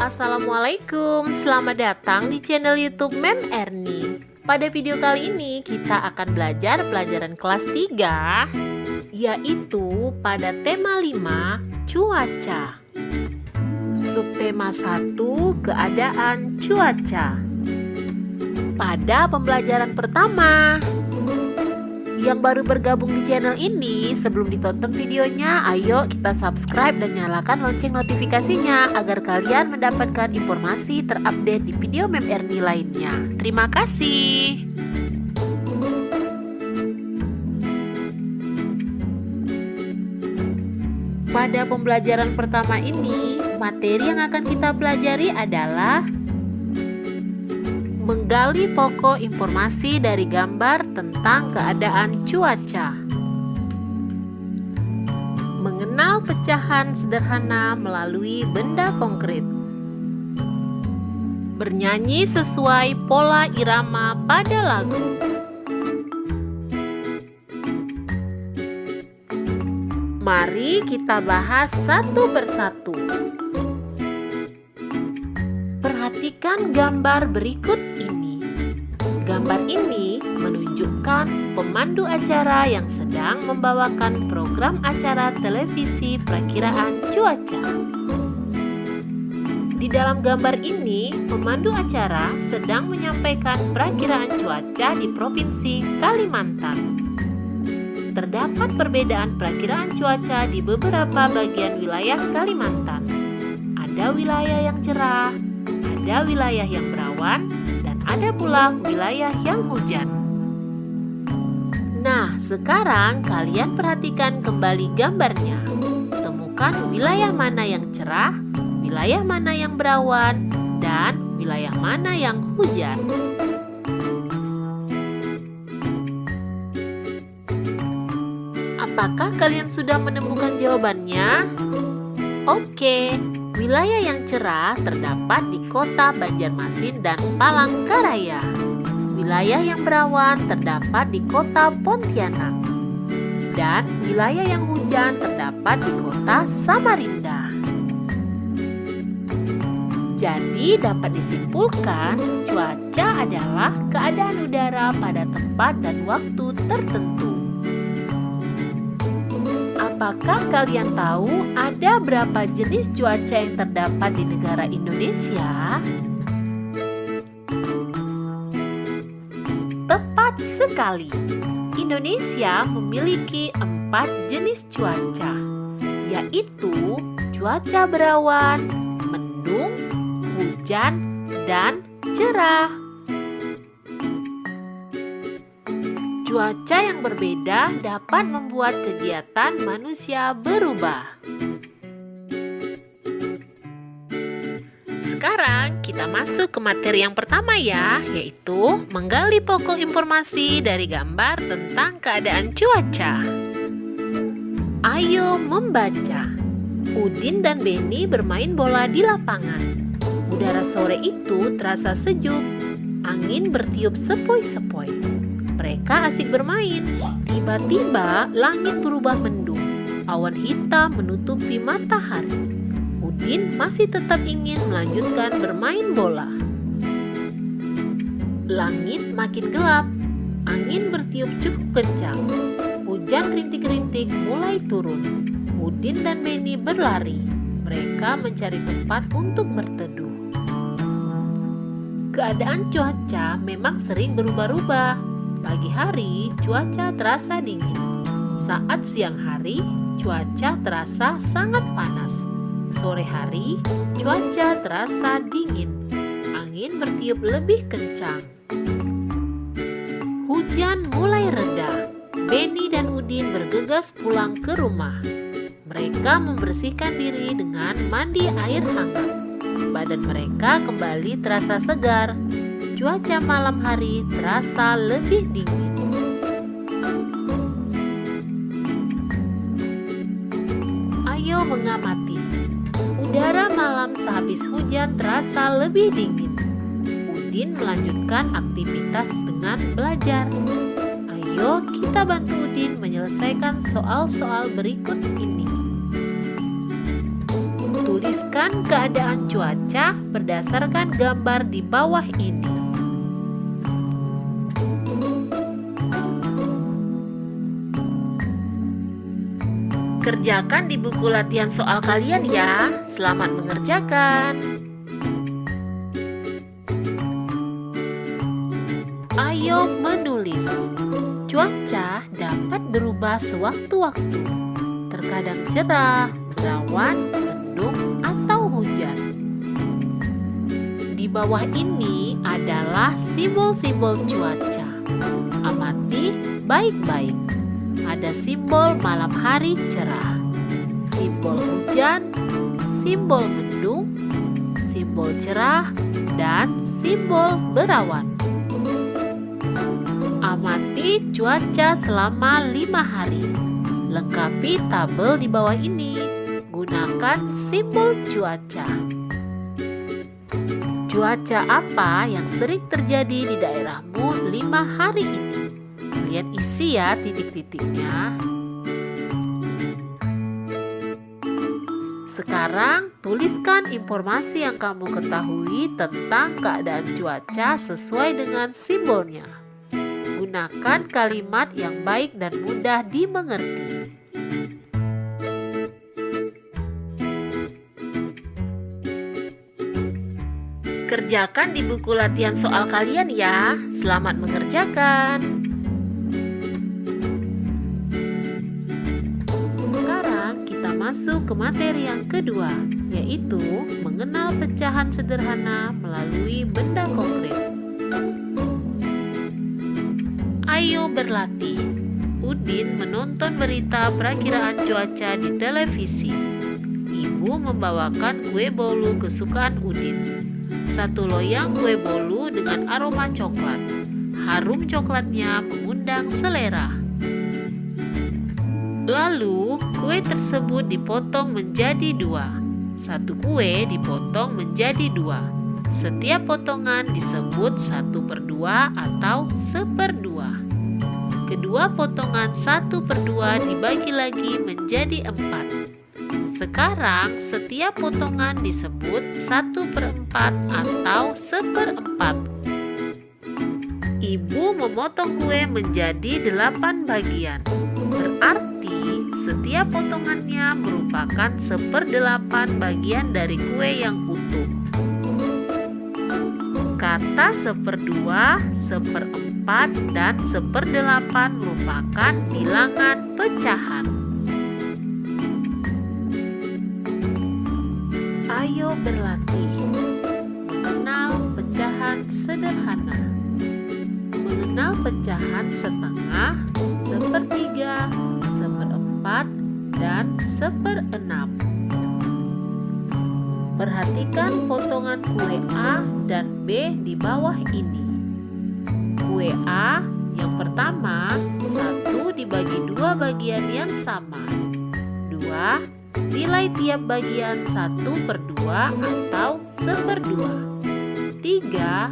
Assalamualaikum, selamat datang di channel YouTube Mem Erni. Pada video kali ini kita akan belajar pelajaran kelas 3, yaitu pada tema 5, cuaca. Subtema 1, keadaan cuaca. Pada pembelajaran pertama, yang baru bergabung di channel ini, sebelum ditonton videonya, ayo kita subscribe dan nyalakan lonceng notifikasinya agar kalian mendapatkan informasi terupdate di video Mem Erni lainnya. Terima kasih. Pada pembelajaran pertama ini, materi yang akan kita pelajari adalah menggali pokok informasi dari gambar tentang keadaan cuaca. Mengenal pecahan sederhana melalui benda konkret. Bernyanyi sesuai pola irama pada lagu. Mari kita bahas satu persatu. Perhatikan gambar berikut ini. Gambar ini menunjukkan pemandu acara yang sedang membawakan program acara televisi perakiraan cuaca. Di dalam gambar ini, pemandu acara sedang menyampaikan perakiraan cuaca di Provinsi Kalimantan. Terdapat perbedaan perakiraan cuaca di beberapa bagian wilayah Kalimantan. Ada wilayah yang cerah, ada wilayah yang berawan, dan ada pula wilayah yang hujan. Nah, sekarang kalian perhatikan kembali gambarnya. Temukan wilayah mana yang cerah, wilayah mana yang berawan, dan wilayah mana yang hujan. Apakah kalian sudah menemukan jawabannya? Oke. Wilayah yang cerah terdapat di kota Banjarmasin dan Palangkaraya. Wilayah yang berawan terdapat di kota Pontianak. Dan wilayah yang hujan terdapat di kota Samarinda. Jadi dapat disimpulkan, cuaca adalah keadaan udara pada tempat dan waktu tertentu. Apakah kalian tahu ada berapa jenis cuaca yang terdapat di negara Indonesia? Tepat sekali. Indonesia memiliki 4 jenis cuaca, yaitu cuaca berawan, mendung, hujan, dan cerah. Cuaca yang berbeda dapat membuat kegiatan manusia berubah. Sekarang kita masuk ke materi yang pertama ya, yaitu menggali pokok informasi dari gambar tentang keadaan cuaca. Ayo membaca. Udin dan Beni bermain bola di lapangan. Udara sore itu terasa sejuk. Angin bertiup sepoi-sepoi. Mereka asik bermain. Tiba-tiba langit berubah mendung. Awan hitam menutupi matahari. Udin masih tetap ingin melanjutkan bermain bola. Langit makin gelap. Angin bertiup cukup kencang. Hujan rintik-rintik mulai turun. Udin dan Beni berlari. Mereka mencari tempat untuk berteduh. Keadaan cuaca memang sering berubah-ubah. Pagi hari, cuaca terasa dingin. Saat siang hari, cuaca terasa sangat panas. Sore hari, cuaca terasa dingin. Angin bertiup lebih kencang. Hujan mulai reda. Beni dan Udin bergegas pulang ke rumah. Mereka membersihkan diri dengan mandi air hangat. Badan mereka kembali terasa segar. Cuaca malam hari terasa lebih dingin. Ayo mengamati. Udara malam sehabis hujan terasa lebih dingin. Udin melanjutkan aktivitas dengan belajar. Ayo kita bantu Udin menyelesaikan soal-soal berikut ini. Tuliskan keadaan cuaca berdasarkan gambar di bawah ini. Kerjakan di buku latihan soal kalian ya. Selamat mengerjakan. Ayo menulis. Cuaca dapat berubah sewaktu-waktu. Terkadang cerah, berawan, mendung, atau hujan. Di bawah ini adalah simbol-simbol cuaca. Amati baik-baik. Ada simbol malam hari cerah, simbol hujan, simbol mendung, simbol cerah, dan simbol berawan. Amati cuaca selama 5 hari. Lengkapi tabel di bawah ini. Gunakan simbol cuaca. Cuaca apa yang sering terjadi di daerahmu 5 hari ini? Kalian isi ya titik-titiknya. Sekarang tuliskan informasi yang kamu ketahui tentang keadaan cuaca sesuai dengan simbolnya. Gunakan kalimat yang baik dan mudah dimengerti. Kerjakan di buku latihan soal kalian ya. Selamat mengerjakan. Masuk ke materi yang kedua, yaitu mengenal pecahan sederhana melalui benda konkret. Ayo berlatih. Udin menonton berita perakiraan cuaca di televisi. Ibu membawakan kue bolu kesukaan Udin. Satu loyang kue bolu dengan aroma coklat. Harum coklatnya mengundang selera. Lalu, kue tersebut dipotong menjadi 2. Satu kue dipotong menjadi 2. Setiap potongan disebut 1/2 atau 1/2. Kedua potongan 1/2 dibagi lagi menjadi 4. Sekarang, setiap potongan disebut 1/4 atau 1/4. Ibu memotong kue menjadi 8 bagian. Berarti setiap potongannya merupakan 1/8 bagian dari kue yang utuh. Kata 1/2, 1/4, dan 1/8 merupakan bilangan pecahan. Ayo berlatih. Mengenal pecahan sederhana. Mengenal pecahan setengah, 1/3, 1/4, dan 1/6. Perhatikan potongan kue A dan B di bawah ini. Kue A yang pertama, 1 dibagi 2 bagian yang sama. 2, nilai tiap bagian 1/2 atau 1/2. 3,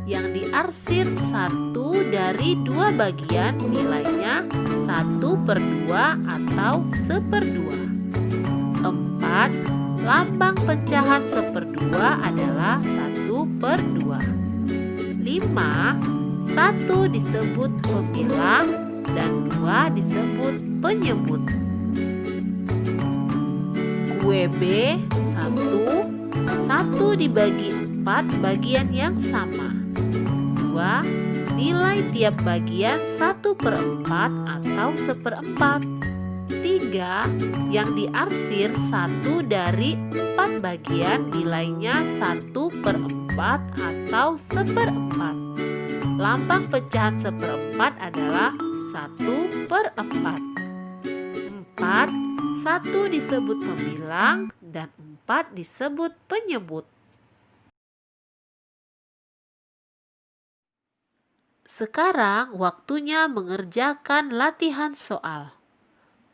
yang diarsir 1 dari 2 bagian nilainya 1/2 atau 1/2. 4, lambang pecahan 1/2 adalah 1/2. 5, 1 disebut pembilang dan 2 disebut penyebut. Kue B 1 dibagi 4 bagian yang sama. 2, nilai tiap bagian 1/4 atau 1/4. 3, yang diarsir 1 dari 4 bagian nilainya 1/4 atau 1/4. Lambang pecahan 1/4 adalah 1/4. 4, 1 disebut pembilang dan 4 disebut penyebut. Sekarang waktunya mengerjakan latihan soal.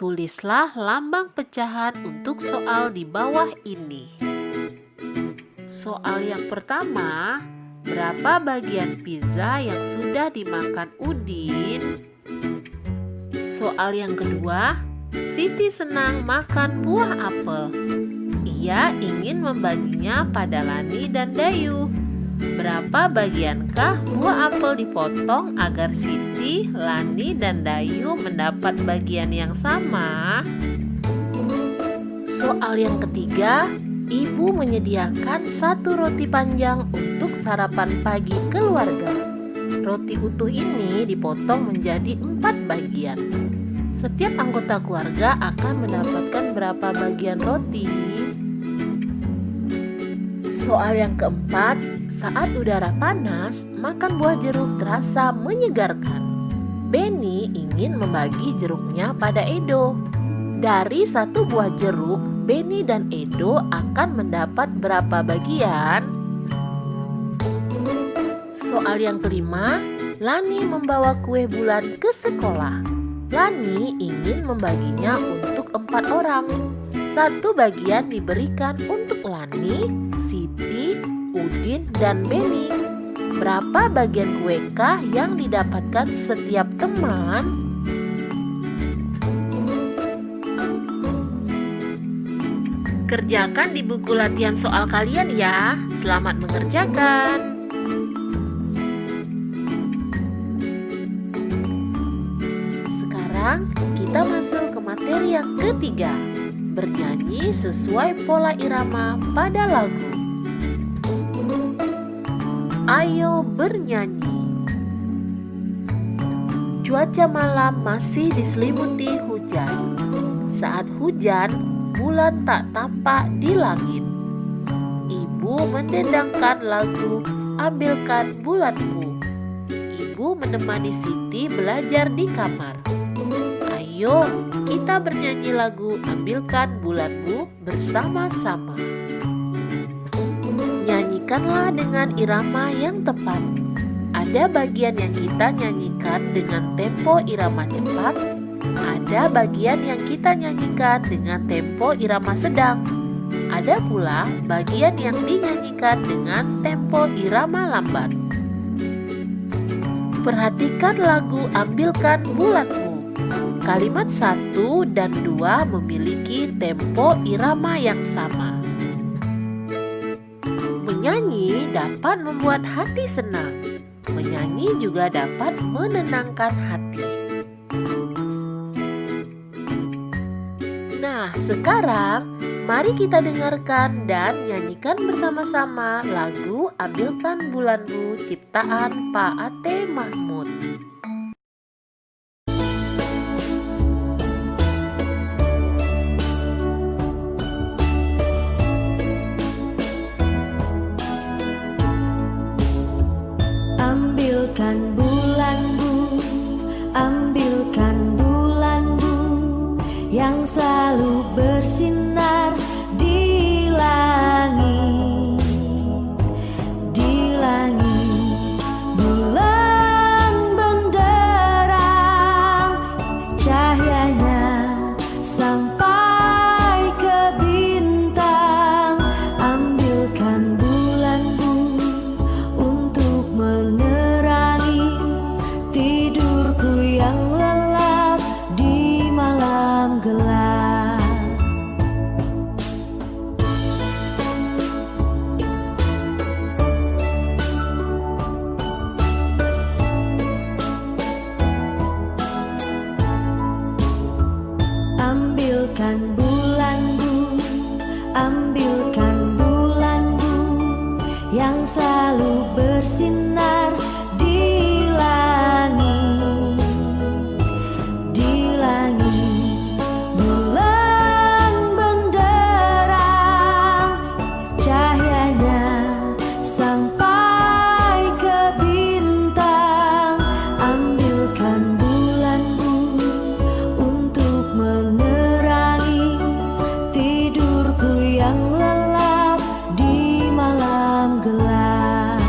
Tulislah lambang pecahan untuk soal di bawah ini. Soal yang pertama, berapa bagian pizza yang sudah dimakan Udin? Soal yang kedua, Siti senang makan buah apel. Ia ingin membaginya pada Lani dan Dayu. Berapa bagiankah buah apel dipotong agar Siti, Lani, dan Dayu mendapat bagian yang sama? Soal yang ketiga, ibu menyediakan 1 roti panjang untuk sarapan pagi keluarga. Roti utuh ini dipotong menjadi 4 bagian. Setiap anggota keluarga akan mendapatkan berapa bagian roti? Soal yang keempat, saat udara panas, makan buah jeruk terasa menyegarkan. Benny ingin membagi jeruknya pada Edo. Dari 1 buah jeruk, Benny dan Edo akan mendapat berapa bagian? Soal yang kelima, Lani membawa kue bulan ke sekolah. Lani ingin membaginya untuk 4 orang. 1 bagian diberikan untuk Lani, Siti, Udin, dan Benny. Berapa bagian kuekah yang didapatkan setiap teman? Kerjakan di buku latihan soal kalian ya. Selamat mengerjakan. Sekarang kita masuk ke materi yang ketiga. Bernyanyi sesuai pola irama pada lagu. Ayo bernyanyi. Cuaca malam masih diselimuti hujan. Saat hujan, bulan tak tampak di langit. Ibu mendendangkan lagu Ambilkan Bulanmu. Ibu menemani Siti belajar di kamar. Ayo kita bernyanyi lagu Ambilkan Bulanmu bersama-sama. Nyanyikanlah dengan irama yang tepat. Ada bagian yang kita nyanyikan dengan tempo irama cepat. Ada bagian yang kita nyanyikan dengan tempo irama sedang. Ada pula bagian yang dinyanyikan dengan tempo irama lambat. Perhatikan lagu Ambilkan Bulanmu. Kalimat 1 dan 2 memiliki tempo irama yang sama. Menyanyi dapat membuat hati senang. Menyanyi juga dapat menenangkan hati. Nah, sekarang mari kita dengarkan dan nyanyikan bersama-sama lagu Ambilkan Bulanmu ciptaan Pak Ate Mahmud. Ambilkan bulanmu, ambilkan bulanmu yang selalu bersinar di langit, di langit. Bulan benderang, cahayanya sampai ke bintang. Ambilkan bulanmu untuk menerangi tidurku yang lelap di malam gelap. Ambilkan bulanmu, ambilkan bulanmu yang selalu bersinar di langit, di langit. Bulan benderang, cahayanya sampai ke bintang. Ambilkan bulanmu untuk menerangi tidurku yang lelap di malam gelap.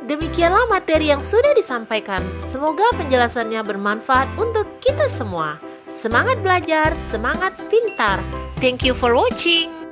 Demikianlah materi yang sudah disampaikan. Semoga penjelasannya bermanfaat untuk kita semua. Semangat belajar, semangat pintar. Thank you for watching.